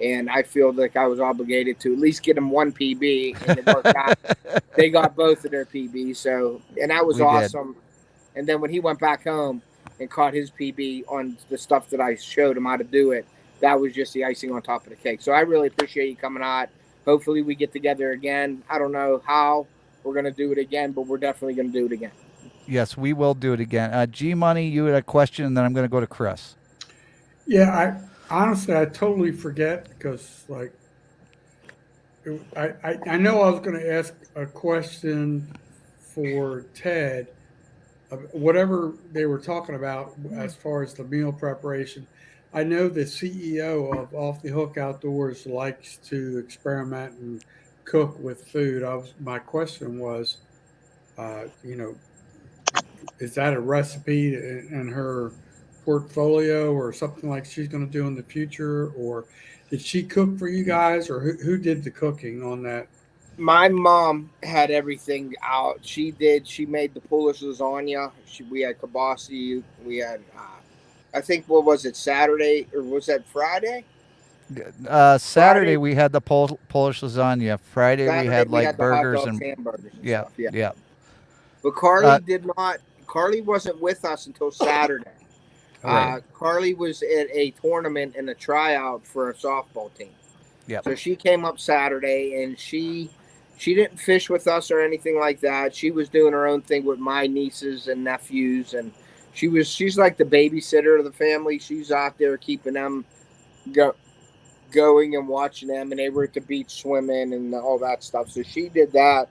and I feel like I was obligated to at least get them one PB, and it worked out. They got both of their PBs, and that was awesome. And then when he went back home and caught his PB on the stuff that I showed him how to do it, that was just the icing on top of the cake. So I really appreciate you coming out. Hopefully we get together again. I don't know how we're going to do it again, but we're definitely going to do it again. Yes, we will do it again. G-Money, you had a question, and then I'm going to go to Chris. Yeah, I totally forget because, I know I was going to ask a question for Ted, whatever they were talking about as far as the meal preparation. I know the CEO of Off the Hook Outdoors likes to experiment and cook with food. My question was, is that a recipe in her portfolio or something like she's going to do in the future? Or did she cook for you guys, or who did the cooking on that? My mom had everything out. She did. She made the Polish lasagna. We had kibasi. We had, I think, what was it, Saturday, or was that Friday? Saturday we had the Polish lasagna. Friday Saturday, we had like the burgers hot dogs, and hamburgers and yeah, stuff. Yeah. yeah. But Carly did not. Carly wasn't with us until Saturday. Right. Carly was at a tournament and a tryout for a softball team. Yeah. So she came up Saturday, and she didn't fish with us or anything like that. She was doing her own thing with my nieces and nephews, and she's like the babysitter of the family. She's out there keeping them going and watching them, and they were at the beach swimming and all that stuff. So she did that.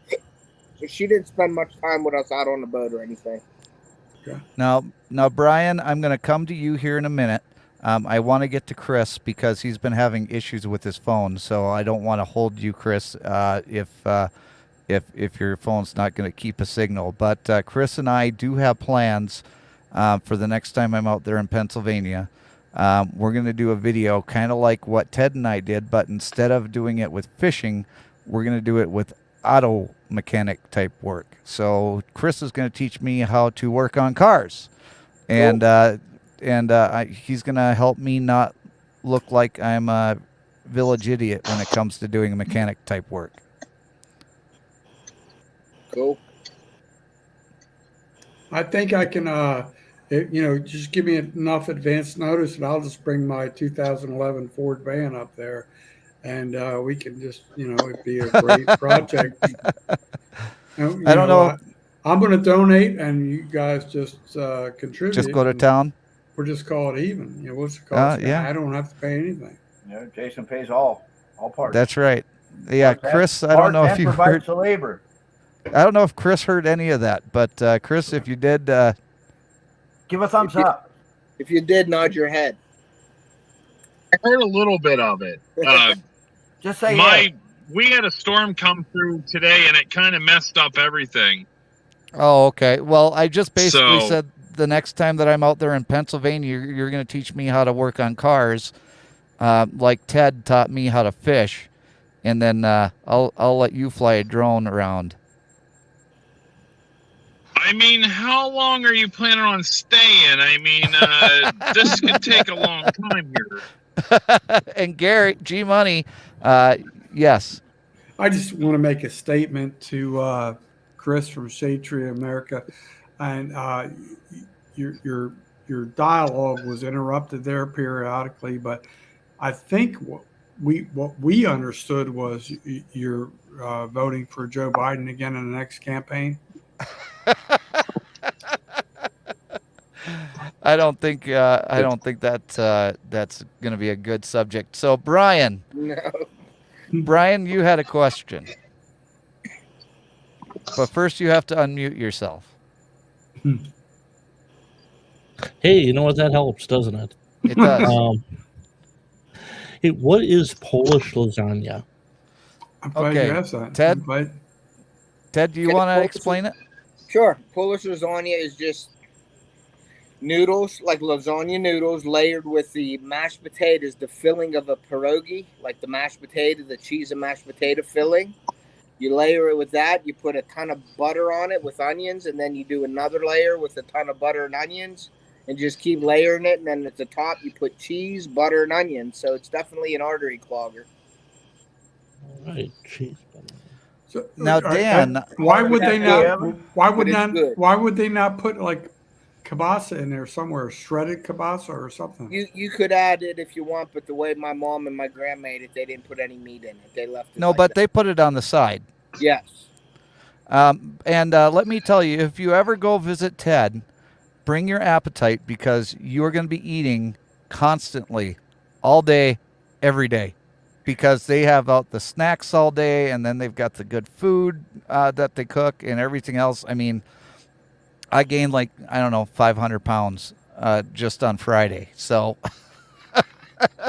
So she didn't spend much time with us out on the boat or anything. Okay. Now, Brian, I'm going to come to you here in a minute. I want to get to Chris because he's been having issues with his phone, so I don't want to hold you, Chris, if your phone's not going to keep a signal. But Chris and I do have plans for the next time I'm out there in Pennsylvania. We're going to do a video kind of like what Ted and I did, but instead of doing it with fishing, we're going to do it with auto mechanic type work. So Chris is going to teach me how to work on cars, and he's going to help me not look like I'm a village idiot when it comes to doing mechanic type work. Cool. I think I can, just give me enough advance notice, and I'll just bring my 2011 Ford van up there, and we can just, it'd be a great project. I don't know. I'm going to donate, and you guys just contribute. Just go to town. We'll just call it even. What's the cost? Yeah. I don't have to pay anything. Yeah, Jason pays all parts. That's right. Yeah, Chris, I don't know if you heard the labor. I don't know if Chris heard any of that, but Chris, if you did, give a thumbs up. If you did, nod your head. I heard a little bit of it. Just say we had a storm come through today, and it kind of messed up everything. Oh, okay. Well, I just basically said the next time that I'm out there in Pennsylvania, you're going to teach me how to work on cars, like Ted taught me how to fish, and then I'll let you fly a drone around. I mean, how long are you planning on staying? I mean, this could take a long time here. And Gary, G-Money, yes. I just want to make a statement to Chris from Shade Tree America, and your dialogue was interrupted there periodically, but I think what we understood was you're voting for Joe Biden again in the next campaign. I don't think that's going to be a good subject. So Brian, Brian, you had a question, but first you have to unmute yourself. Hey, you know what? That helps, doesn't it? It does. Hey, what is Polish lasagna? I'm glad you asked that. Ted, do you want to explain it? Sure. Polish lasagna is just noodles, like lasagna noodles, layered with the mashed potatoes, the filling of a pierogi, like the mashed potato, the cheese and mashed potato filling. You layer it with that. You put a ton of butter on it with onions, and then you do another layer with a ton of butter and onions, and just keep layering it. And then at the top, you put cheese, butter, and onions. So it's definitely an artery clogger. All right, cheese. So, now, Dan, why would they not? Why would they not put like kielbasa in there somewhere, shredded kielbasa or something? You could add it if you want, but the way my mom and my grandma made it, they didn't put any meat in it. They left it. No, but they put it on the side. Yes. And let me tell you, if you ever go visit Ted, bring your appetite, because you are going to be eating constantly, all day, every day, because they have out the snacks all day, and then they've got the good food that they cook and everything else. I mean, I gained 500 pounds just on Friday. So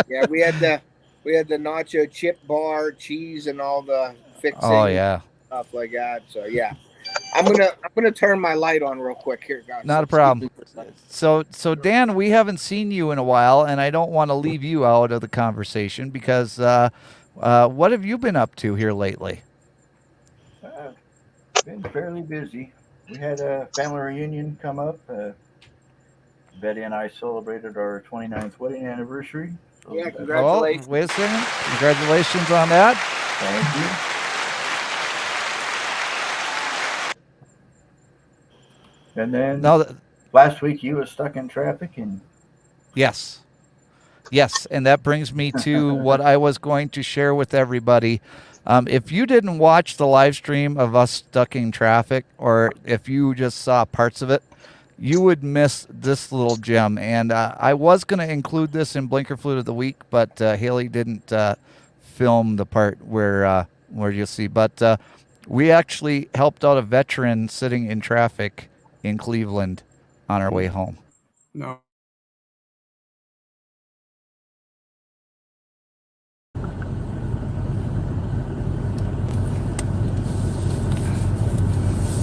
yeah, we had the nacho chip bar, cheese, and all the fixing. Oh yeah, stuff like that. So yeah, I'm gonna turn my light on real quick here, guys. Not a problem. So Dan, we haven't seen you in a while, and I don't want to leave you out of the conversation because what have you been up to here lately? Been fairly busy. We had a family reunion come up. Betty and I celebrated our 29th wedding anniversary. So Yeah, congratulations. Oh, wait a second. Congratulations on that. Thank you. And then last week you was stuck in traffic and Yes, and that brings me to what I was going to share with everybody. If you didn't watch the live stream of us stuck in traffic, or if you just saw parts of it, you would miss this little gem. And I was going to include this in Blinker Flute of the Week, but Haley didn't film the part where you'll see. But we actually helped out a veteran sitting in traffic in Cleveland on our way home. No.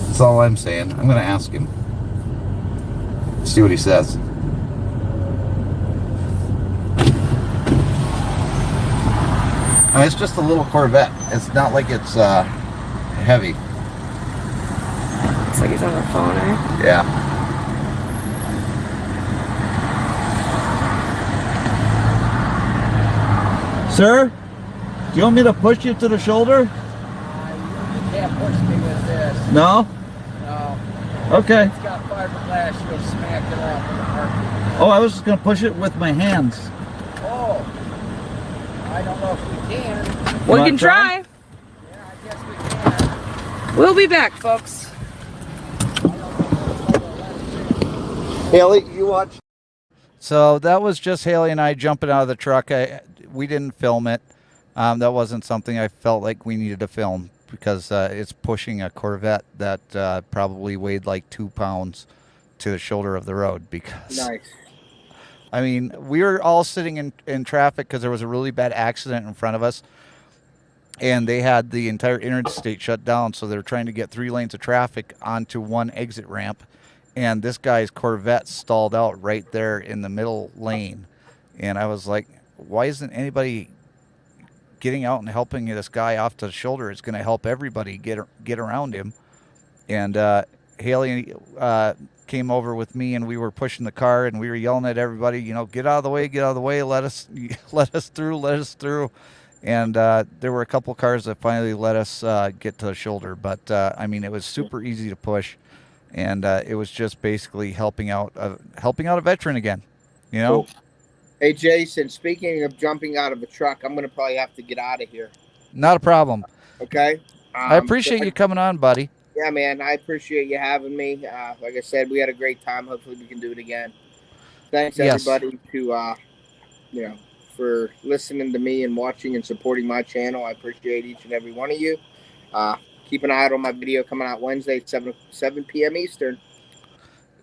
That's all I'm saying. I'm going to ask him. See what he says. It's just a little Corvette. It's not like it's heavy. Looks like he's on the phone, right? Yeah. Sir, do you want me to push you to the shoulder? You can't push me with this. No? No. Okay. It's got fiberglass, you'll smack it off in a heartbeat. Oh, I was just going to push it with my hands. Oh. I don't know if we can. We can try. Yeah, I guess we can. We'll be back, folks. Haley, you watch. So that was just Haley and I jumping out of the truck. We didn't film it. That wasn't something I felt like we needed to film because it's pushing a Corvette that probably weighed like 2 pounds to the shoulder of the road. Because, Nice. I mean, we were all sitting in traffic because there was a really bad accident in front of us. And they had the entire interstate shut down. So they're trying to get 3 lanes of traffic onto one exit ramp. And this guy's Corvette stalled out right there in the middle lane. And I was like, why isn't anybody getting out and helping this guy off the shoulder? It's going to help everybody get around him. And Haley came over with me, and we were pushing the car, and we were yelling at everybody, get out of the way, let us through. And there were a couple cars that finally let us get to the shoulder. But I mean, it was super easy to push, and it was just basically helping out a veteran again. Cool. Hey, Jason, speaking of jumping out of a truck, I'm going to probably have to get out of here. Not a problem. Okay? I appreciate you coming on, buddy. Yeah, man, I appreciate you having me. Like I said, we had a great time. Hopefully we can do it again. Thanks, everybody, for listening to me and watching and supporting my channel. I appreciate each and every one of you. Keep an eye out on my video coming out Wednesday at 7 p.m. Eastern.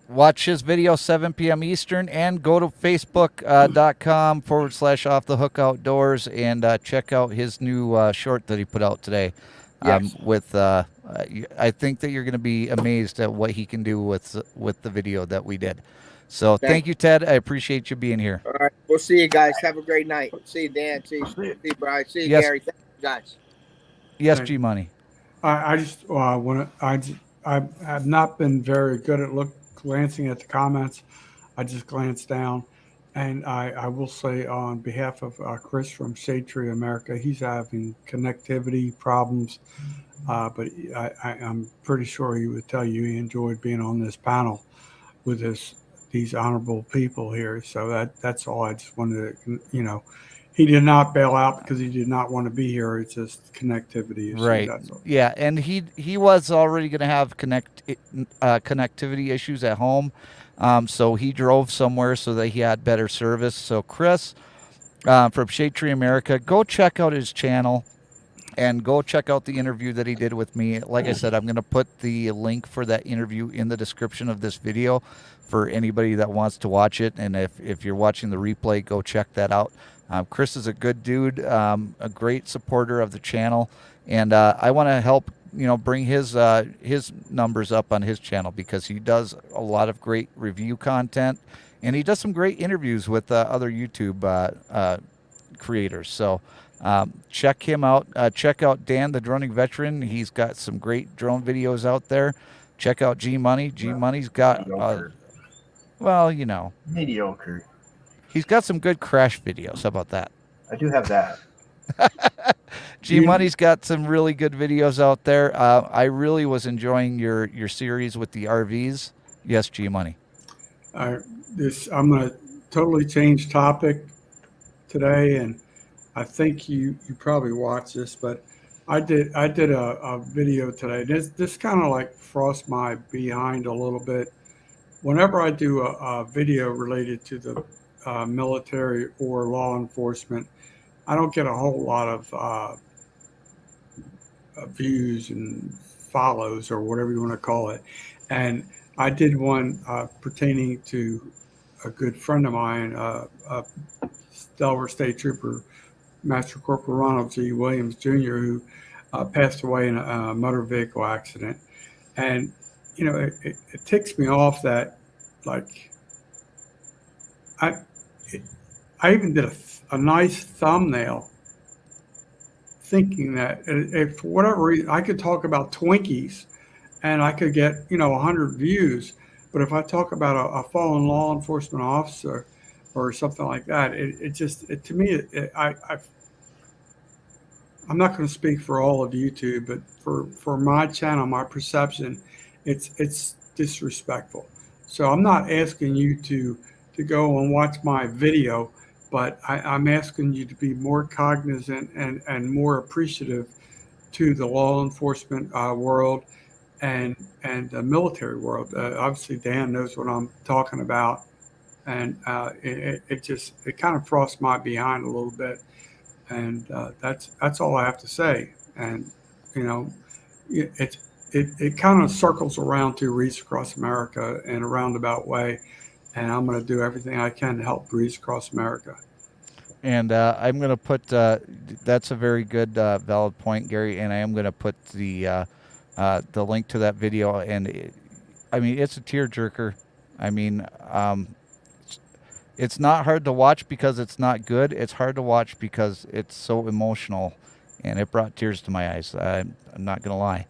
Watch his video 7 p.m. Eastern, and go to facebook.com/Off the Hook Outdoors and check out his new short that he put out today. Yes. I think that you're going to be amazed at what he can do with the video that we did. So thank you, Ted. I appreciate you being here. All right. We'll see you guys. Have a great night. See you, Dan. See you, Brian. See you, Gary. Thank you, guys. Yes, G Money. I just want to. I have not been very good at glancing at the comments. I just glanced down, and I will say on behalf of Chris from Shade Tree America, he's having connectivity problems, but I'm pretty sure he would tell you he enjoyed being on this panel with these honorable people here. So that's all. I just wanted to, he did not bail out because he did not want to be here. It's just connectivity issues. Right. Yeah, and he was already going to have connectivity issues at home, so he drove somewhere so that he had better service. So Chris from Shade Tree America, go check out his channel and go check out the interview that he did with me. Like I said, I'm going to put the link for that interview in the description of this video for anybody that wants to watch it. And if you're watching the replay, go check that out. Chris is a good dude, a great supporter of the channel, and I want to help bring his numbers up on his channel, because he does a lot of great review content, and he does some great interviews with other YouTube creators. So check him out. Check out Dan, the Droning Veteran. He's got some great drone videos out there. Check out G Money. G Money's got, mediocre. He's got some good crash videos. How about that? I do have that. G Money's got some really good videos out there. I really was enjoying your series with the RVs. Yes, G Money. I'm going to totally change topic today, and I think you probably watched this, but I did a video today. This kind of like frost my behind a little bit. Whenever I do a video related to the military or law enforcement, I don't get a whole lot of views and follows, or whatever you want to call it. And I did one pertaining to a good friend of mine, Delaware State Trooper, Master Corporal Ronald G. Williams Jr., who passed away in a motor vehicle accident. And, it ticks me off that, like, I even did a nice thumbnail thinking that if for whatever reason I could talk about Twinkies and I could get 100 views, but if I talk about a fallen law enforcement officer or something like that, to me I'm not going to speak for all of YouTube, but for my channel, my perception, it's disrespectful. So I'm not asking you to go and watch my video, but I'm asking you to be more cognizant and more appreciative to the law enforcement world and the military world. Obviously, Dan knows what I'm talking about, and it kind of frosts my behind a little bit, and that's all I have to say. And it kind of circles around to Reach Across America in a roundabout way. And I'm going to do everything I can to help Breeze Across America. And I'm going to put, that's a very good, valid point, Gary. And I am going to put the link to that video. And it's a tearjerker. It's not hard to watch because it's not good. It's hard to watch because it's so emotional, and it brought tears to my eyes. I'm not going to lie.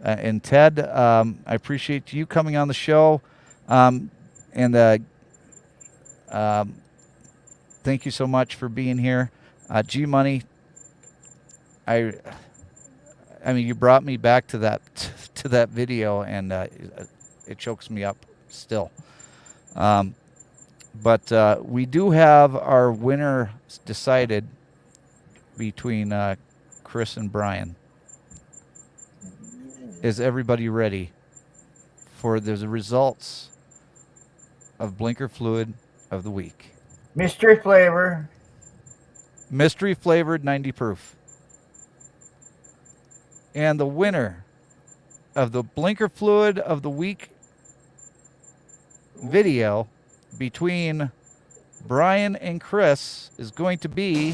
And Ted, I appreciate you coming on the show. Thank you so much for being here. G Money, you brought me back to that video, and it chokes me up still. But we do have our winner decided between Chris and Brian. Is everybody ready for the results of Blinker Fluid of the Week? Mystery flavor. Mystery flavored 90 proof. And the winner of the Blinker Fluid of the Week video between Brian and Chris is going to be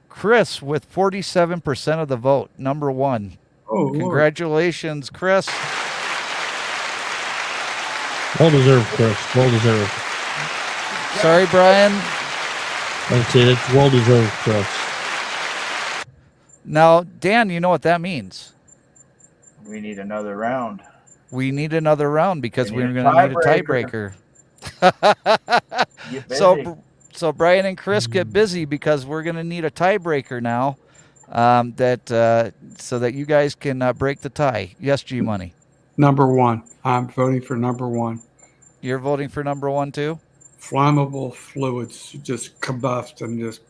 Chris with 47% of the vote, number one. Oh, congratulations, Lord. Chris. Well deserved, Chris. Well deserved. Sorry, Brian. That's it. It's well deserved, Chris. Now, Dan, you know what that means. We need another round. We need another round because we're going to need a tiebreaker. So Brian and Chris get busy because we're going to need a tiebreaker now, so that you guys can break the tie. Yes, G Money. Number one. I'm voting for number one. You're voting for number one too? Flammable fluids just combust and just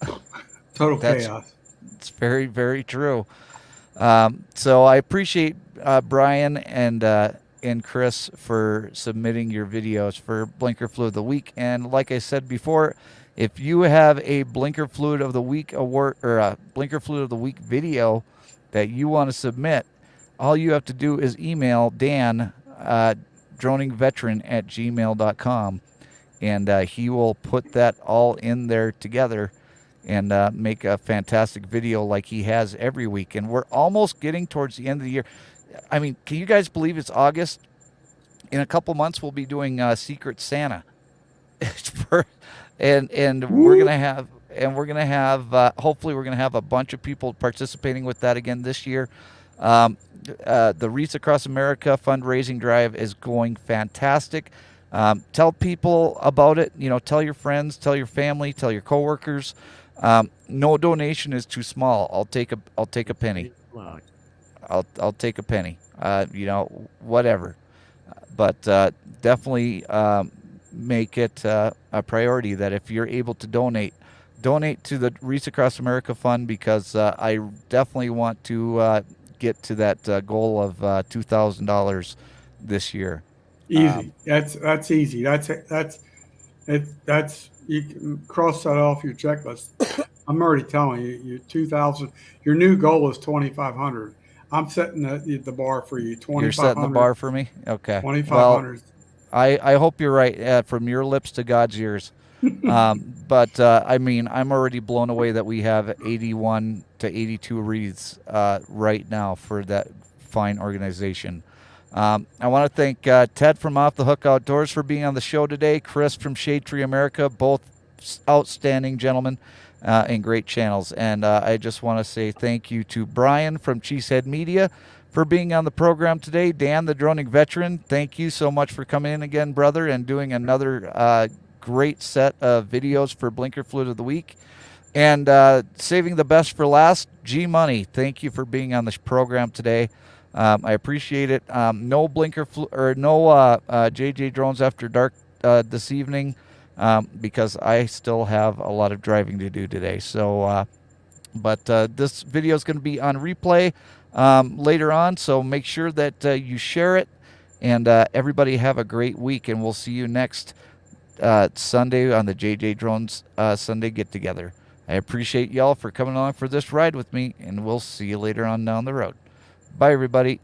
total chaos. It's very, very true. So I appreciate Brian and Chris for submitting your videos for Blinker Fluid of the Week. And like I said before, if you have a Blinker Fluid of the Week award or a Blinker Fluid of the Week video that you want to submit, all you have to do is email Dan, droningveteran@gmail.com, and he will put that all in there together and make a fantastic video like he has every week. And we're almost getting towards the end of the year. I mean, can you guys believe it's August? In a couple months, we'll be doing Secret Santa, and we're gonna have hopefully we're gonna have a bunch of people participating with that again this year. The Wreaths Across America fundraising drive is going fantastic. Tell people about it. Tell your friends, tell your family, tell your coworkers. No donation is too small. I'll take a penny. I'll take a penny. Whatever. But definitely make it a priority that if you're able to donate to the Wreaths Across America Fund, because I definitely want to get to that goal of $2,000 this year. Easy. That's easy. That's you can cross that off your checklist. I'm already telling you, you 2,000. Your new goal is 2,500. I'm setting the bar for you. 2,500. You're setting the bar for me? Okay. 2,500. Well, I hope you're right. From your lips to God's ears. But I mean, I'm already blown away that we have 81 to 82 wreaths right now for that fine organization. I want to thank Ted from Off the Hook Outdoors for being on the show today. Chris from Shade Tree America, both outstanding gentlemen and great channels. And I just want to say thank you to Brian from Cheesehead Media for being on the program today. Dan, the droning veteran, thank you so much for coming in again, brother, and doing another great set of videos for Blinker Fluid of the Week. And saving the best for last, G Money, thank you for being on this program today. I appreciate it. No JJ Drones After Dark this evening because I still have a lot of driving to do today. So, but this video is going to be on replay later on, so make sure that you share it. And everybody have a great week, and we'll see you next Sunday on the JJ Drones Sunday Get Together. I appreciate y'all for coming along for this ride with me, and we'll see you later on down the road. Bye, everybody.